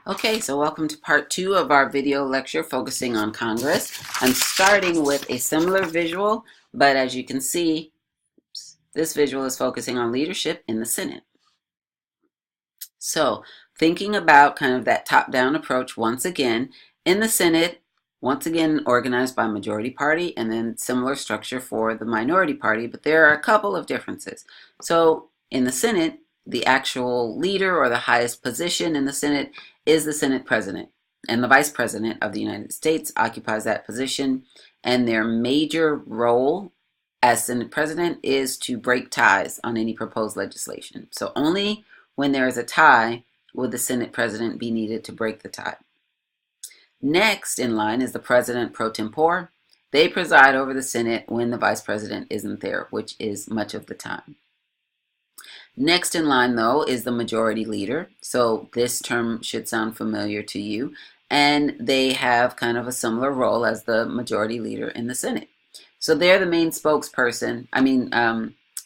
Okay, so welcome to part 2 of our video lecture focusing on Congress. I'm starting with a similar visual, but as you can see, this visual is focusing on leadership in the Senate. So, thinking about kind of that top-down approach once again, in the Senate, once again organized by majority party, and then similar structure for the minority party, but there are a couple of differences. So, in the Senate, the actual leader or the highest position in the Senate is the Senate president. And the vice president of the United States occupies that position. And their major role as Senate president is to break ties on any proposed legislation. So only when there is a tie will the Senate president be needed to break the tie. Next in line is the president pro tempore. They preside over the Senate when the vice president isn't there, which is much of the time. Next in line, though, is the majority leader. So this term should sound familiar to you. And they have kind of a similar role as the majority leader in the Senate. So they're the main spokesperson.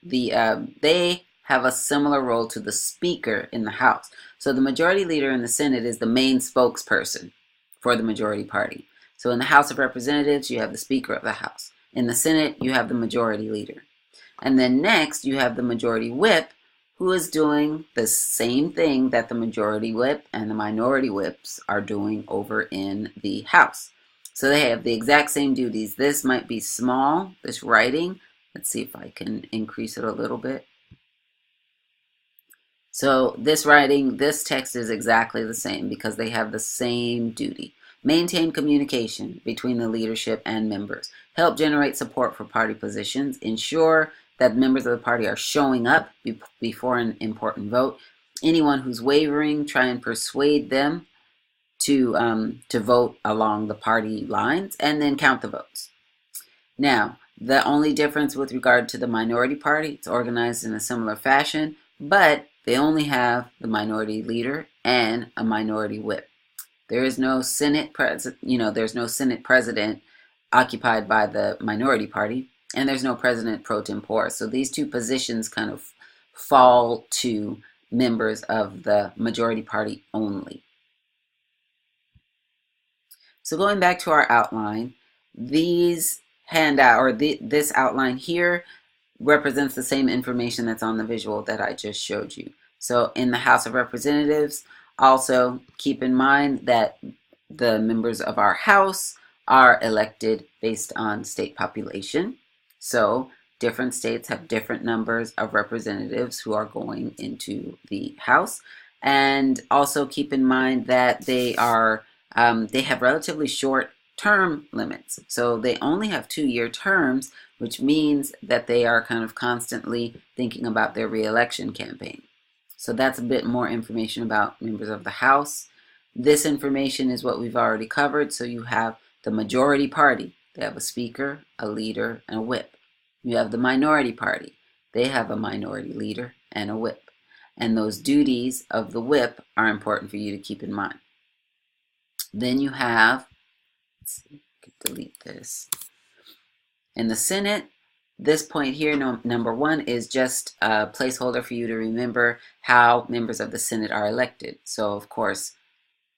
They have a similar role to the speaker in the House. So the majority leader in the Senate is the main spokesperson for the majority party. So in the House of Representatives, you have the Speaker of the House. In the Senate, you have the majority leader. And then next, you have the majority whip, who is doing the same thing that the majority whip and the minority whips are doing over in the House. So they have the exact same duties. This might be small, this writing. Let's see if I can increase it a little bit. So this writing, this text is exactly the same because they have the same duty. Maintain communication between the leadership and members. Help generate support for party positions. Ensure that members of the party are showing up before an important vote. Anyone who's wavering, try and persuade them to vote along the party lines and then count the votes. Now, the only difference with regard to the minority party, it's organized in a similar fashion, but they only have the minority leader and a minority whip. There is no Senate there's no Senate president occupied by the minority party. And there's no president pro tempore. So these two positions kind of fall to members of the majority party only. So going back to our outline, this outline here represents the same information that's on the visual that I just showed you. So in the House of Representatives, also keep in mind that the members of our House are elected based on state population. So different states have different numbers of representatives who are going into the House. And also keep in mind that they have relatively short term limits. So they only have 2-year terms, which means that they are kind of constantly thinking about their re-election campaign. So that's a bit more information about members of the House. This information is what we've already covered. So you have the majority party. They have a speaker, a leader, and a whip. You have the minority party. They have a minority leader and a whip. And those duties of the whip are important for you to keep in mind. Then you have, let's see, I can delete this. In the Senate, this point here, number 1, is just a placeholder for you to remember how members of the Senate are elected. So, of course,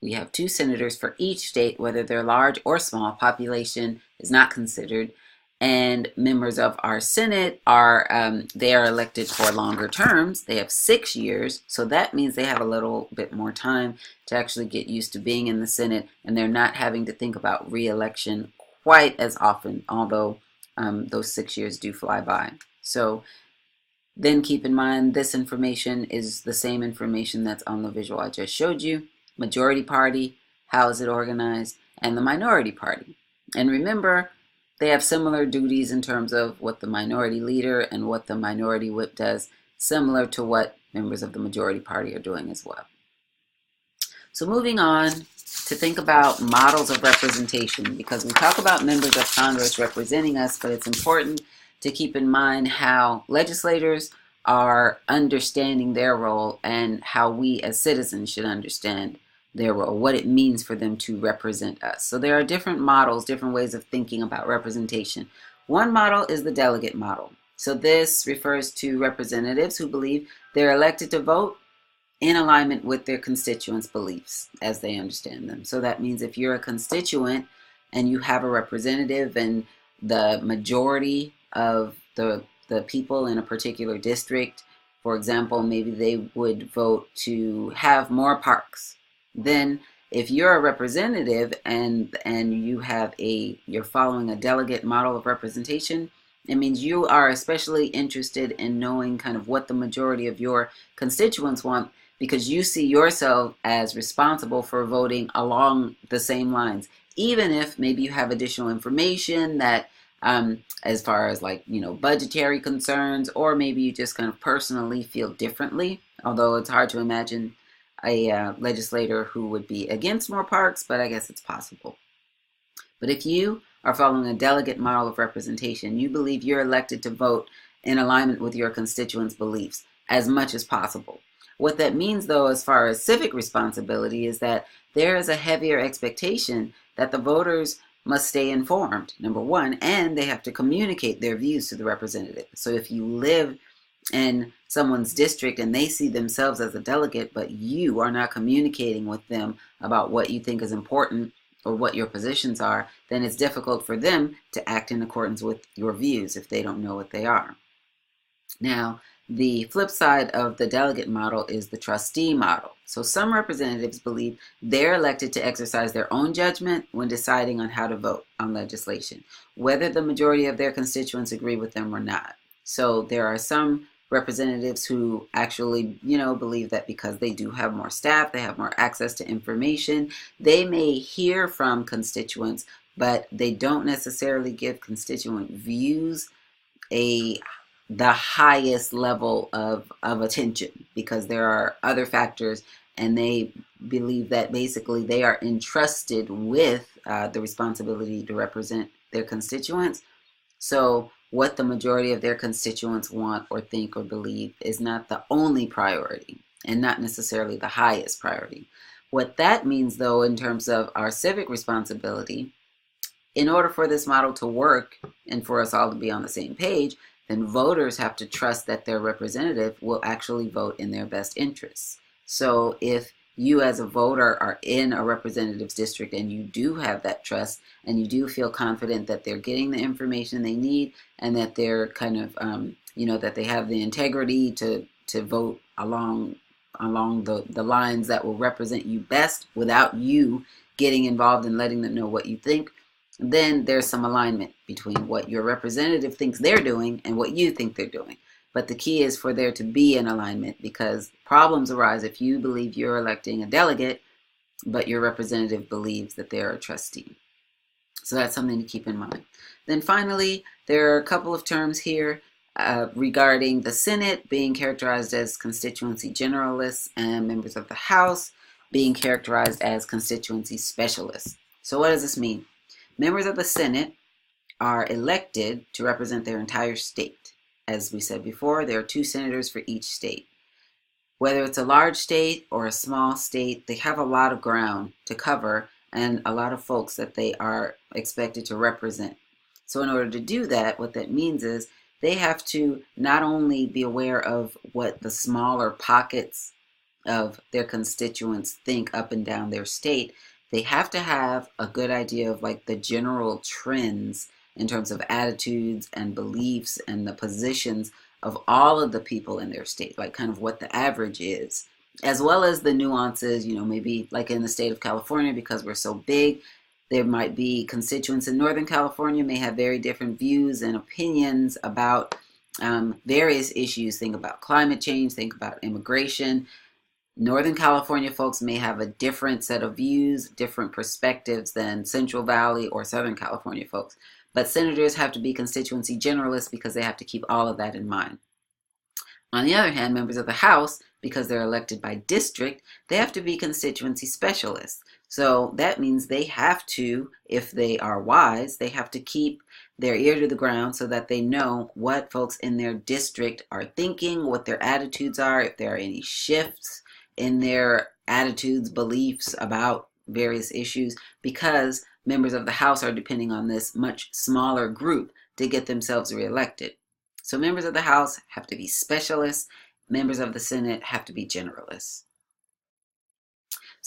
we have 2 senators for each state, whether they're large or small. Population is not considered. And members of our Senate are elected for longer terms. They have 6 years, so that means they have a little bit more time to actually get used to being in the Senate, and they're not having to think about re-election quite as often, although those 6 years do fly by. So then keep in mind this information is the same information that's on the visual I just showed you. Majority party, how is it organized, and the minority party. And remember, they have similar duties in terms of what the minority leader and what the minority whip does, similar to what members of the majority party are doing as well. So moving on to think about models of representation, because we talk about members of Congress representing us, but it's important to keep in mind how legislators are understanding their role and how we as citizens should understand their role, what it means for them to represent us. So there are different models, different ways of thinking about representation. One model is the delegate model. So this refers to representatives who believe they're elected to vote in alignment with their constituents' beliefs as they understand them. So that means if you're a constituent and you have a representative and the majority of the people in a particular district, for example, maybe they would vote to have more parks. Then if you're a representative and you're following a delegate model of representation, it means you are especially interested in knowing kind of what the majority of your constituents want, because you see yourself as responsible for voting along the same lines, even if maybe you have additional information that as far as like, budgetary concerns, or maybe you just kind of personally feel differently, although it's hard to imagine a legislator who would be against more parks, but I guess it's possible. But if you are following a delegate model of representation, you believe you're elected to vote in alignment with your constituents' beliefs as much as possible. What that means, though, as far as civic responsibility, is that there is a heavier expectation that the voters must stay informed, number one, and they have to communicate their views to the representative. So if you live in someone's district and they see themselves as a delegate, but you are not communicating with them about what you think is important or what your positions are, then it's difficult for them to act in accordance with your views if they don't know what they are. Now, the flip side of the delegate model is the trustee model. So some representatives believe they're elected to exercise their own judgment when deciding on how to vote on legislation, whether the majority of their constituents agree with them or not. So there are some representatives who actually, believe that because they do have more staff, they have more access to information, they may hear from constituents, but they don't necessarily give constituent views the highest level of attention, because there are other factors, and they believe that basically they are entrusted with the responsibility to represent their constituents. So what the majority of their constituents want or think or believe is not the only priority, and not necessarily the highest priority. What that means, though, in terms of our civic responsibility, in order for this model to work and for us all to be on the same page, then voters have to trust that their representative will actually vote in their best interests. So if you as a voter are in a representative's district and you do have that trust and you do feel confident that they're getting the information they need and that they're kind of, that they have the integrity to vote along the lines that will represent you best without you getting involved and letting them know what you think, then there's some alignment between what your representative thinks they're doing and what you think they're doing. But the key is for there to be an alignment, because problems arise if you believe you're electing a delegate, but your representative believes that they're a trustee. So that's something to keep in mind. Then finally, there are a couple of terms here regarding the Senate being characterized as constituency generalists and members of the House being characterized as constituency specialists. So what does this mean? Members of the Senate are elected to represent their entire state. As we said before, there are 2 senators for each state. Whether it's a large state or a small state, they have a lot of ground to cover and a lot of folks that they are expected to represent. So in order to do that, what that means is they have to not only be aware of what the smaller pockets of their constituents think up and down their state, they have to have a good idea of like the general trends in terms of attitudes and beliefs and the positions of all of the people in their state, like kind of what the average is, as well as the nuances, maybe like in the state of California, because we're so big, there might be constituents in Northern California may have very different views and opinions about various issues. Think about climate change, think about immigration. Northern California folks may have a different set of views, different perspectives than Central Valley or Southern California folks. But senators have to be constituency generalists because they have to keep all of that in mind. On the other hand, members of the House, because they're elected by district, they have to be constituency specialists. So that means they have to, if they are wise, they have to keep their ear to the ground so that they know what folks in their district are thinking, what their attitudes are, if there are any shifts in their attitudes, beliefs about various issues, because members of the House are depending on this much smaller group to get themselves reelected. So members of the House have to be specialists. Members of the Senate have to be generalists.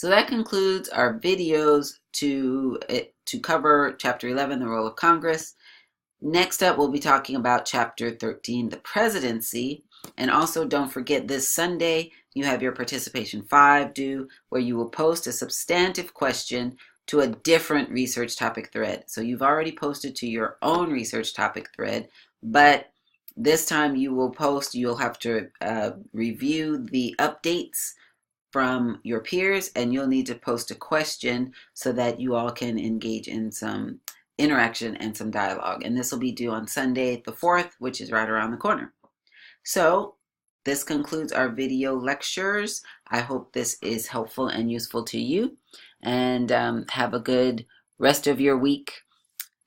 So that concludes our videos to cover Chapter 11, the role of Congress. Next up, we'll be talking about Chapter 13, the presidency. And also, don't forget, this Sunday, you have your Participation 5 due, where you will post a substantive question to a different research topic thread. So you've already posted to your own research topic thread, but this time you'll have to review the updates from your peers, and you'll need to post a question so that you all can engage in some interaction and some dialogue. And this will be due on Sunday the 4th, which is right around the corner. So this concludes our video lectures. I hope this is helpful and useful to you, and have a good rest of your week,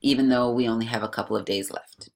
even though we only have a couple of days left.